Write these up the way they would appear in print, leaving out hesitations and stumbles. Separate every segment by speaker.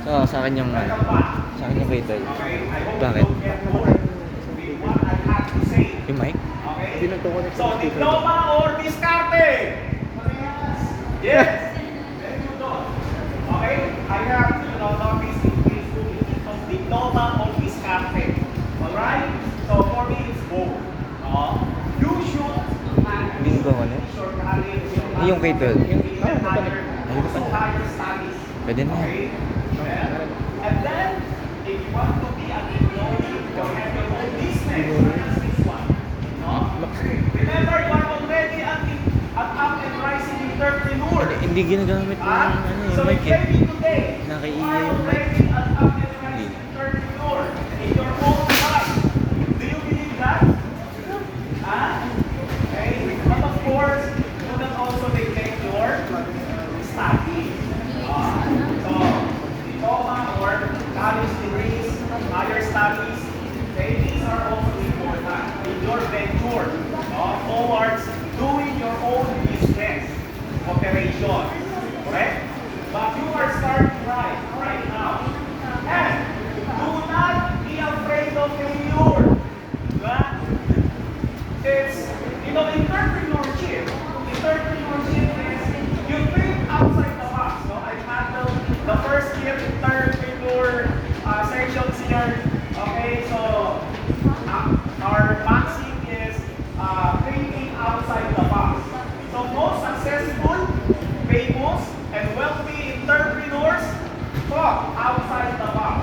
Speaker 1: So, sa akin yung sa akin yung Beetle. Bakit? Yung mic?
Speaker 2: Hindi nagkoconnect
Speaker 3: So,
Speaker 2: sa speaker.
Speaker 3: diploma or discarte? Yes. Very good dog. Okay? I have, notice in case to diploma or discarte. Alright? So, for me, it's both. You should
Speaker 1: Hindi ko ano? Yung Beetle.
Speaker 3: also higher studies.
Speaker 1: Pwede na.
Speaker 3: Okay? And then, if you want to be an employee or have your own business, this one. Remember, you are already an up and rising entrepreneur.
Speaker 1: Hindi ginagamit yung
Speaker 3: So
Speaker 1: mic
Speaker 3: if
Speaker 1: eh.
Speaker 3: maybe today,
Speaker 1: Nakaiya
Speaker 3: you are
Speaker 1: yung mic.
Speaker 3: already an up and rising entrepreneur in your own life. Do you believe that? Okay. But of course, you can also neglect your study. So, diploma or college degrees, higher studies, okay, these are also important in your venture towards doing your own business operation. Correct? But you are starting right now. And do not be afraid of failure. Diba? It's, entrepreneurship is you think outside the box. So I handled the first year entrepreneur sections here. Okay, so our maxim is thinking outside the box. So most successful, famous, and wealthy entrepreneurs thought outside the box.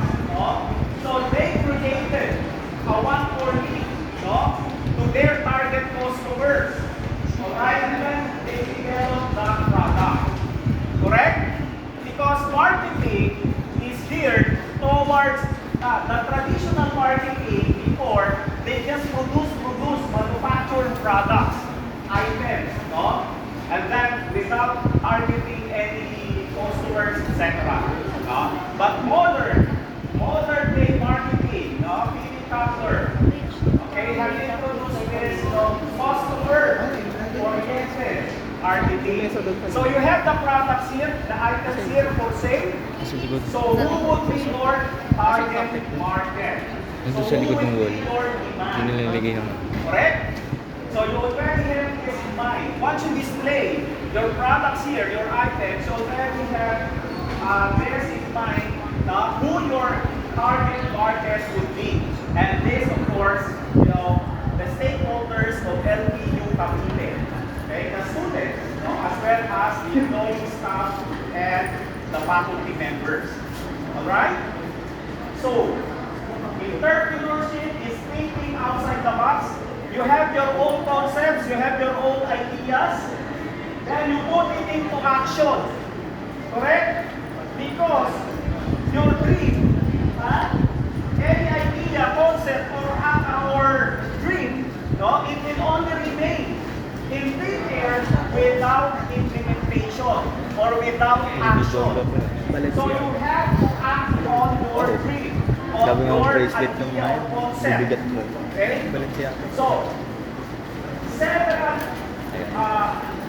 Speaker 3: So they created a one-for-me to their target customers. Alright, and then they developed that product. Correct? Because marketing is geared towards the traditional marketing before they just produce manufactured products, items, and then without targeting any customers, etc. But modern day marketing, Billy Cutler, okay, have introduced this customer-oriented marketing. So you have the products here, the items here for sale. So who would be your target market?
Speaker 1: Nandun
Speaker 3: So
Speaker 1: sa
Speaker 3: who
Speaker 1: likod ng
Speaker 3: would
Speaker 1: wall.
Speaker 3: be your
Speaker 1: Hindi
Speaker 3: demand?
Speaker 1: nilalagay ng...
Speaker 3: Correct? So you already have this in mind. Once you display your products here, your items, you already have this in mind who your target market would be. And this, of course, the stakeholders of LPU Cavite. Okay, the students, as well as the employee staff and the faculty members. Alright? So, entrepreneurship is thinking outside the box. You have your own concepts, you have your own ideas, then you put it into action. Correct? Because your dream, any idea, concept, or dream, it will only remain in thin air without implementation or without action. So you have to act on your dream, on
Speaker 1: Sabi nga
Speaker 3: your
Speaker 1: bracelet ng
Speaker 3: idea or concept.
Speaker 1: bibigat mo.
Speaker 3: Okay? So, several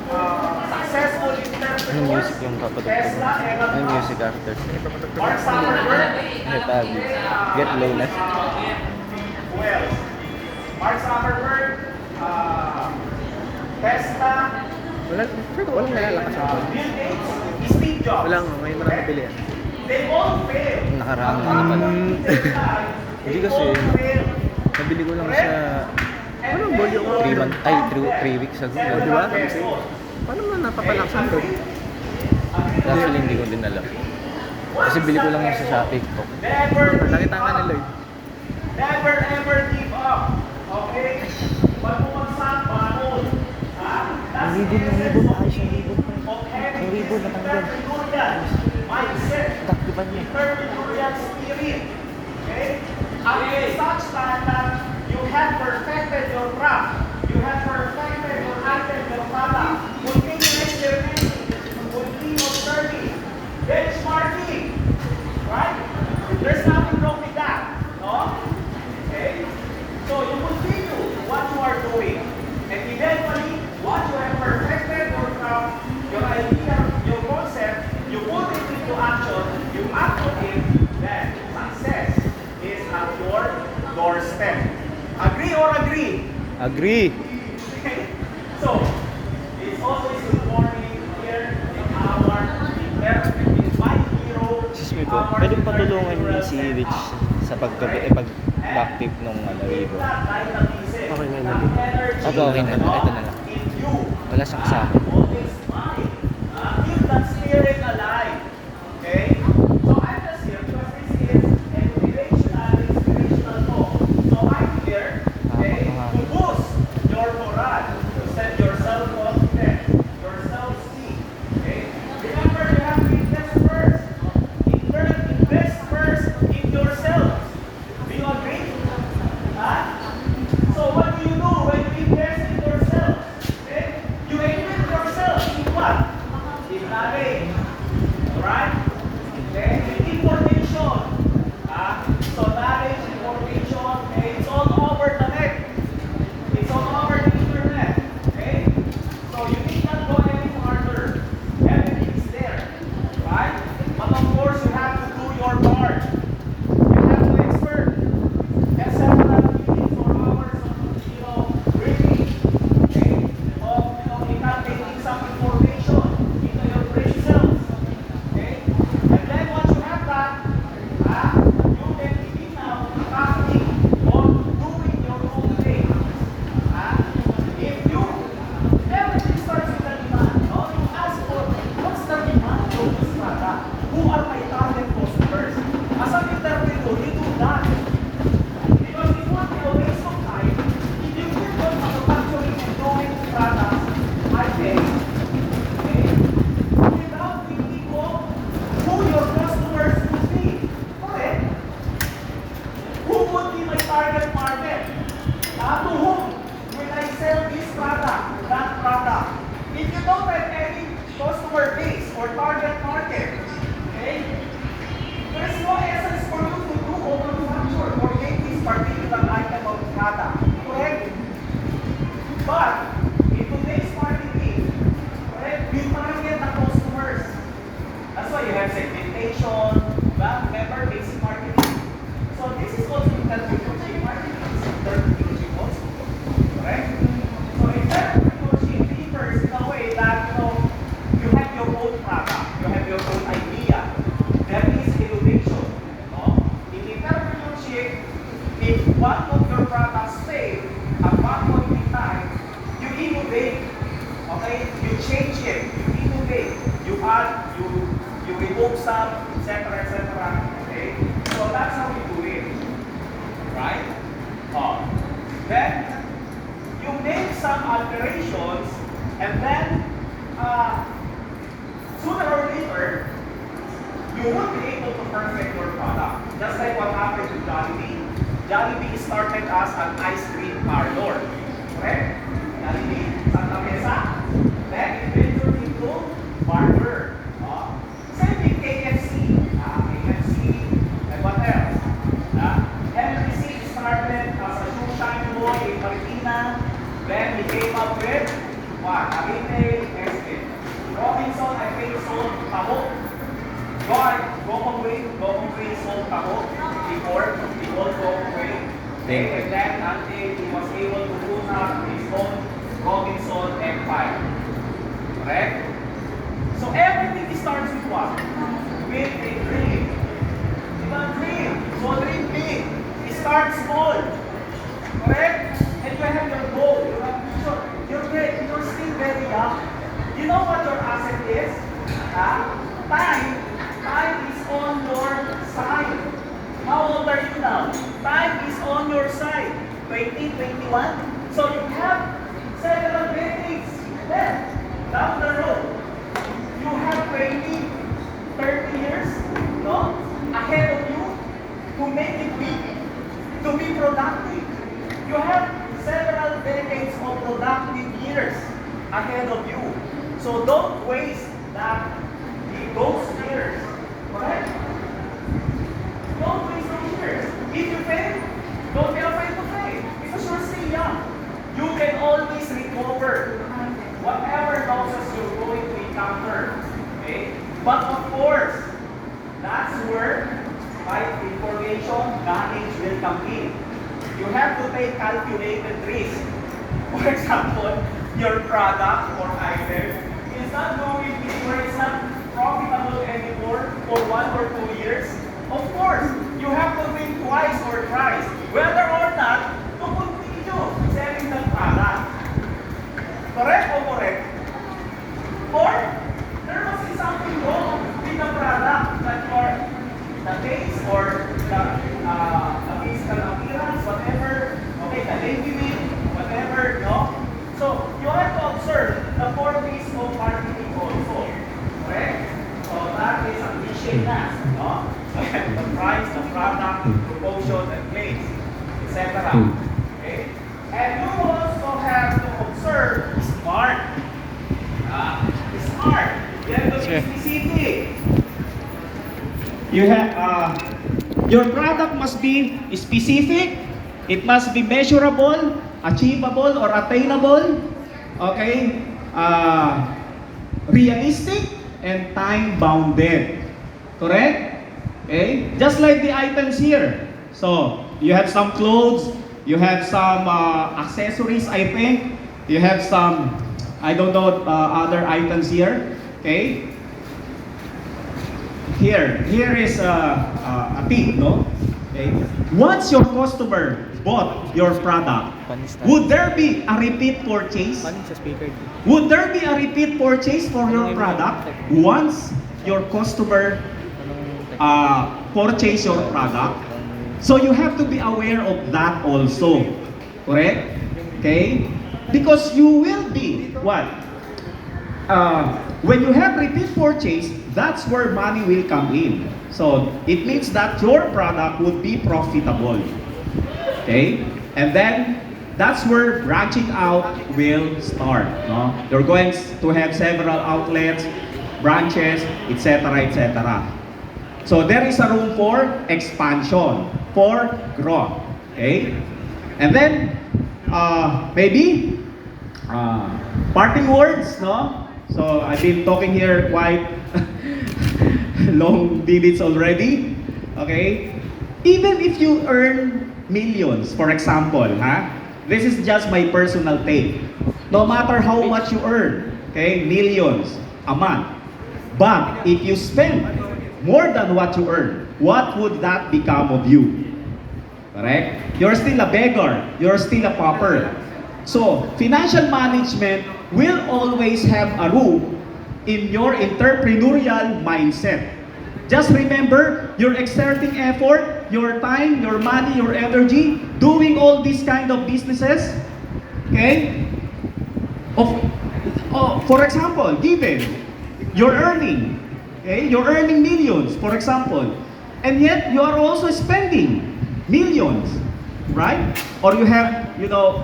Speaker 3: successful entrepreneurs,
Speaker 1: Ano music yung kapatid ko?
Speaker 3: Tesla, Elon
Speaker 1: Ano
Speaker 3: Musk,
Speaker 1: music after?
Speaker 3: Mark Zuckerberg,
Speaker 1: Ano tawag? Get low na.
Speaker 3: well, Mark Zuckerberg, Tesla,
Speaker 2: Walang nalalakas ako.
Speaker 3: Bill Gates, Steve Jobs.
Speaker 2: Walang, may marami pili yan.
Speaker 3: They all fail.
Speaker 1: Nakaraang ano pala. Hindi kasi, nabili ko lang sa
Speaker 2: Ano ang volume mo?
Speaker 1: 3 months, ay 3 weeks ago.
Speaker 2: Oh, di ba? Paano mo napapalaksan to?
Speaker 1: Actually, hindi ko din alam. Kasi bili ko lang yung sa Shopee ko.
Speaker 3: Never give
Speaker 2: Nakita nga
Speaker 3: up.
Speaker 2: nila eh.
Speaker 3: Never ever give up. Okay? Pag bumagsak, bangon.
Speaker 1: Ang ribbon, ayos ang ribbon pa.
Speaker 3: Of having
Speaker 1: Ang ribbon,
Speaker 3: this
Speaker 1: natanggal.
Speaker 3: entrepreneurial mindset.
Speaker 1: Taktipan niya.
Speaker 3: Entrepreneurial spirit. Okay? Until such time that you have perfected your craft, you have perfected your item, your product, continue experimenting, continue observing, benchmarking, right? There's nothing wrong with that, no? Okay? So you continue what you are doing, and eventually, what you have perfected your craft, your idea, your concept, you put it into action, you act on it,
Speaker 1: Agree.
Speaker 3: So, it's always good morning here in our in my hero.
Speaker 1: Excuse me po, pwede mo patulungan ni si Rich sa pag-backtip nung ribo?
Speaker 2: Okay na yun.
Speaker 1: Opo, okay na. Ito na lang. Wala siyang kasama.
Speaker 3: Keep that spirit alive. Okay? So I'm just here because this is an inspirational talk. So I'm here, okay, to boost your morale, to set your self-confidence, your self-esteem. Okay? Remember, you have to invest first. Invest first in yourself. Do you agree? Huh? So what do you do when you invest in yourself? Okay? You equip yourself in what? In knowledge. Alright? Okay? In information. So knowledge, information, okay? It's all over the net. It's all over the internet. Okay? So you need not go any farther. Everything is there. Right? But of course you have to do your part. You have to expert. Have several meetings for hours of, reading. Okay? Of, inculcating some information into your brain cells. Okay? And then once you have that, you can begin now practicing or doing your own thing. If you, everything starts with the demand, no? You ask for, what's the demand for this product? Who are my target customers? As an interpreter, you do that. Because it would be a waste of time if you keep on manufacturing and doing products, I think, okay, without thinking of who your customers would be. Correct? Who would be my target market? To whom will I sell this product, that product? If you don't have any customer base or target market, okay, there is no essence for you to do or manufacture or make this particular item of product. Correct? But in today's marketing, correct, you target the customers. That's why you have segmentation, remember basic marketing. So this is also entrepreneurship marketing. It's entrepreneurship also. Correct? So entrepreneurship differs in a way that you have your own product, you have your own idea. There is innovation. No? In entrepreneurship, if one of your products fail at one point in time, you innovate. Okay? You change it. You innovate. You add. You remove some, etc., etc. Okay? So that's how we do it. Right? Then you make some alterations, and then sooner or later, you will be able to perfect your product. Just like what happened to Jollibee. Jollibee started as an ice cream parlor. Correct? Jollibee, Santa Mesa. Then it ventured into barber. Same thing, KFC. KFC, and what else? Henry C. started as a shoe shine boy in Marikina. Then he came up with what? A retail estate. Robinson, I think, sold taho. Gokongwei sold taho before. He sold Gokongwei. And then until he was able to put up his own Robinson Empire. Correct? So everything starts with what? With a dream. Diba? Dream. So dream big. Start small. Correct? And you have your goal. You have vision. You're still very young. You know what your asset is? Time. Time is on your side. How old are you now? Time is on your side. 20, 21. So you have several decades left down the road. You have 20, 30 years, no, ahead of you to make it big, to be productive. You have several decades of productive years ahead of you. So don't waste those years. Correct? Don't waste those years. If you fail, don't be afraid to fail because you're still young. You can always recover whatever losses you're going to encounter. Okay? But of course, that's where information, knowledge will come in. You have to take calculated risk. for example, your product or item is not doing or it's not profitable anymore for 1 or 2 years, of course, you have to think twice or thrice whether or not to continue selling the product. Correct or correct? Or there must be something wrong with the product that you are, the taste or the physical appearance, whatever, okay, the labeling, whatever, no? So you have to observe the 4 P's of marketing also. Correct? So that is a cliche na, no? The price, the product, promotion, and place, etc. Okay? And you also have to observe smart. Smart. You have to be specific. You have your product must be specific. It must be measurable, achievable, or attainable. Okay, realistic and time bounded. Correct? Okay, just like the items here. So you have some clothes, you have some accessories. I think you have some. I don't know other items here. Okay. Here is a tip, no? Okay. Once your customer bought your product, would there be a repeat purchase?
Speaker 1: Paano sa speaker?
Speaker 3: Would there be a repeat purchase for your product once your customer purchase your product? So you have to be aware of that also. Correct? Okay? Because you will be, what? When you have repeat purchase, that's where money will come in. So it means that your product would be profitable. Okay? And then that's where branching out will start. No? You're going to have several outlets, branches, etc., etc. So there is a room for expansion, for growth. Okay? And then maybe parting words, no? So I've been talking here quite long minutes already. Okay? Even if you earn millions, for example, this is just my personal take. No matter how much you earn, okay, millions a month. But if you spend more than what you earn, what would that become of you? Correct? You're still a beggar. You're still a pauper. So, financial management will always have a room in your entrepreneurial mindset. Just remember, you're exerting effort, your time, your money, your energy, doing all these kind of businesses. Okay? For example, given you're earning, okay, you're earning millions, for example, and yet you are also spending millions, right? Or you have,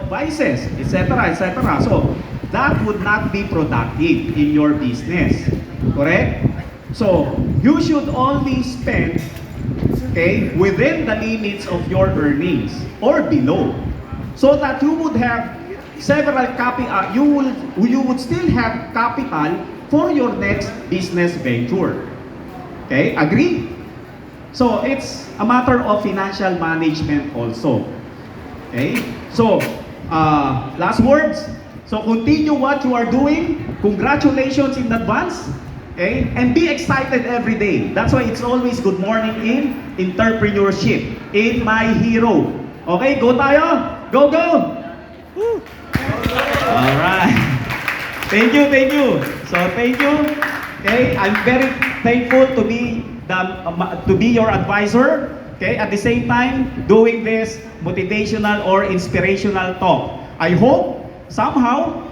Speaker 3: vices, etc., etc. So that would not be productive in your business, correct? So you should only spend, okay, within the limits of your earnings or below, so that you would have several you would still have capital for your next business venture. Okay, agree? So it's a matter of financial management also. Okay? So, last words. So continue what you are doing. Congratulations in advance. Okay? And be excited every day. That's why it's always good morning in entrepreneurship. In my hero. Okay, go tayo. Go, go. Woo. All right. Thank you, thank you. So thank you. Okay, I'm very thankful to be your advisor. Okay, at the same time doing this motivational or inspirational talk. I hope somehow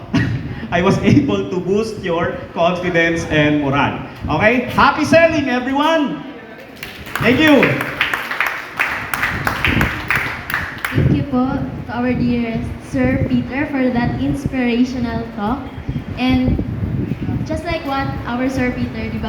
Speaker 3: I was able to boost your confidence and morale. Okay, happy selling, everyone. Thank you.
Speaker 4: Thank you po to our dear Sir Peter for that inspirational talk. And just like what our Sir Peter, di ba,